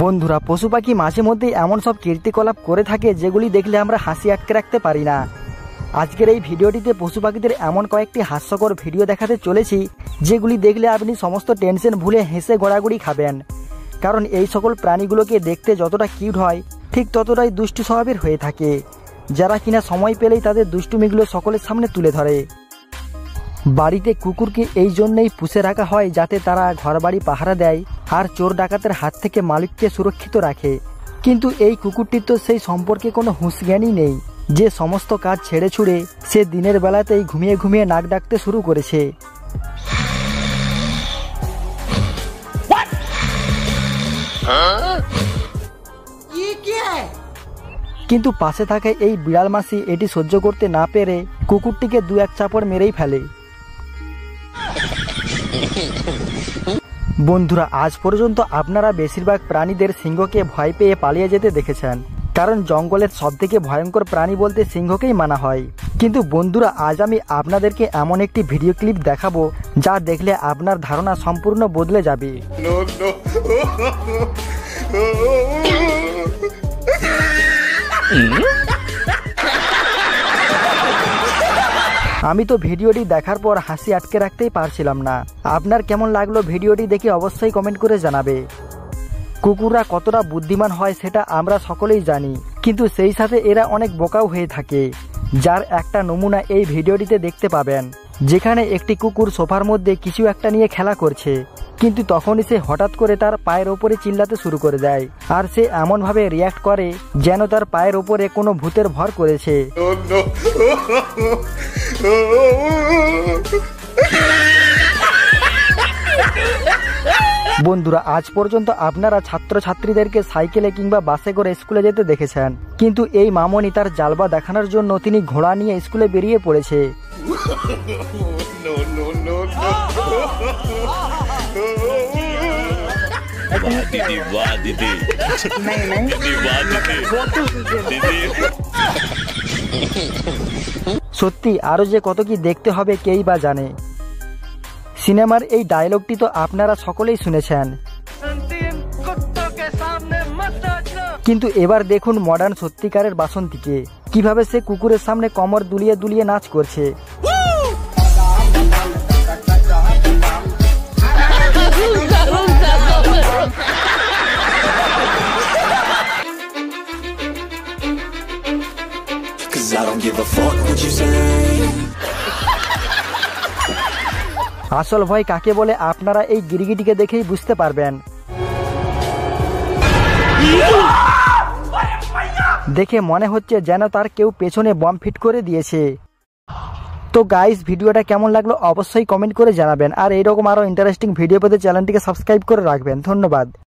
বন্ধুরা, পশু পাখি মাঝে মধ্যেই এমন সব কীর্তিকলাপ করে থাকে যেগুলি দেখলে আমরা হাসি আটকে রাখতে পারি না। আজকের এই ভিডিওটিতে পশু পাখিদের এমন কয়েকটি হাস্যকর ভিডিও দেখাতে চলেছি যেগুলি দেখলে আপনি সমস্ত টেনশন ভুলে হেসে গড়াগড়ি খাবেন। কারণ এই সকল প্রাণীগুলোকে দেখতে যতটা কিউট হয় ঠিক ততটাই দুষ্টু স্বভাবের হয়ে থাকে, যারা কিনা সময় পেলেই তাদের দুষ্টুমিগুলো সকলের সামনে তুলে ধরে। বাড়িতে কুকুরকে এই জন্যই পুষে রাখা হয় যাতে তারা ঘরবাড়ি পাহারা দেয় আর চোর ডাকাতের হাত থেকে মালিককে সুরক্ষিত রাখে। কিন্তু এই কুকুরটির তো সেই সম্পর্কে কোনো হুঁশজ্ঞানই নেই যে সমস্ত কাজ ছেড়ে ছুড়ে সে দিনের বেলাতেই ঘুমিয়ে ঘুমিয়ে নাক ডাকতে শুরু করেছে। কিন্তু পাশে থাকে এই বিড়াল মাসি এটি সহ্য করতে না পেরে কুকুরটিকে দু এক চাপড় মেরেই ফেলে। বন্ধুরা, আজ পর্যন্ত আপনারা বেশিরভাগ প্রাণীদের সিংহকে ভয় পেয়ে পালিয়ে যেতে দেখেছেন, কারণ জঙ্গলের সবথেকে ভয়ঙ্কর প্রাণী বলতে সিংহকেই মানা হয়। কিন্তু বন্ধুরা, আজ আমি আপনাদেরকে এমন একটি ভিডিও ক্লিপ দেখাবো যা দেখলে আপনার ধারণা সম্পূর্ণ বদলে যাবে। আমি তো ভিডিওটি দেখার পর হাসি আটকে রাখতেই পারছিলাম না। আপনার কেমন লাগলো ভিডিওটি দেখে অবশ্যই কমেন্ট করে জানাবে। কুকুররা কতটা বুদ্ধিমান হয় সেটা আমরা সকলেই জানি, কিন্তু সেই সাথে এরা অনেক বোকাও হয়ে থাকে, যার একটা নমুনা এই ভিডিওটিতে দেখতে পাবেন, যেখানে একটি কুকুর সোফার মধ্যে কিছু একটা নিয়ে খেলা করছে, কিন্তু তখনই সে হঠাৎ করে তার পায়ের ওপরে চিল্লাতে শুরু করে দেয়, আর সে এমনভাবে রিয়াক্ট করে যেন তার পায়ের ওপরে কোনো ভূতের ভর করেছে। বন্ধুরা, আজ পর্যন্ত আপনারা ছাত্রছাত্রীদেরকে সাইকেলে কিংবা বাসে করে স্কুলে যেতে দেখেছেন, কিন্তু এই মামনি তার জালবা দেখানোর জন্য তিনি ঘোড়া নিয়ে স্কুলে বেরিয়ে পড়েছে। সত্যি আরো যে কত কি দেখতে হবে কেই বা জানে। সিনেমার এই ডায়লগটি তো আপনারা সকলেই শুনেছেন, কিন্তু এবার দেখুন মডার্ন সত্যিকারের বাসন্তীকে কিভাবে সে কুকুরের সামনে কমর দুলিয়ে দুলিয়ে নাচ করছে। আসল ভয় কাকে বলে আপনারা এই গিরগিটিকে দেখেই বুঝতে পারবেন। দেখে মনে হচ্ছে যেন তার কেউ পেছনে বম ফিট করে দিয়েছে। তো গাইস, ভিডিওটা কেমন লাগলো অবশ্যই কমেন্ট করে জানাবেন, আর এইরকম আরো ইন্টারেস্টিং ভিডিও পেতে চ্যানেলটিকে সাবস্ক্রাইব করে রাখবেন। ধন্যবাদ।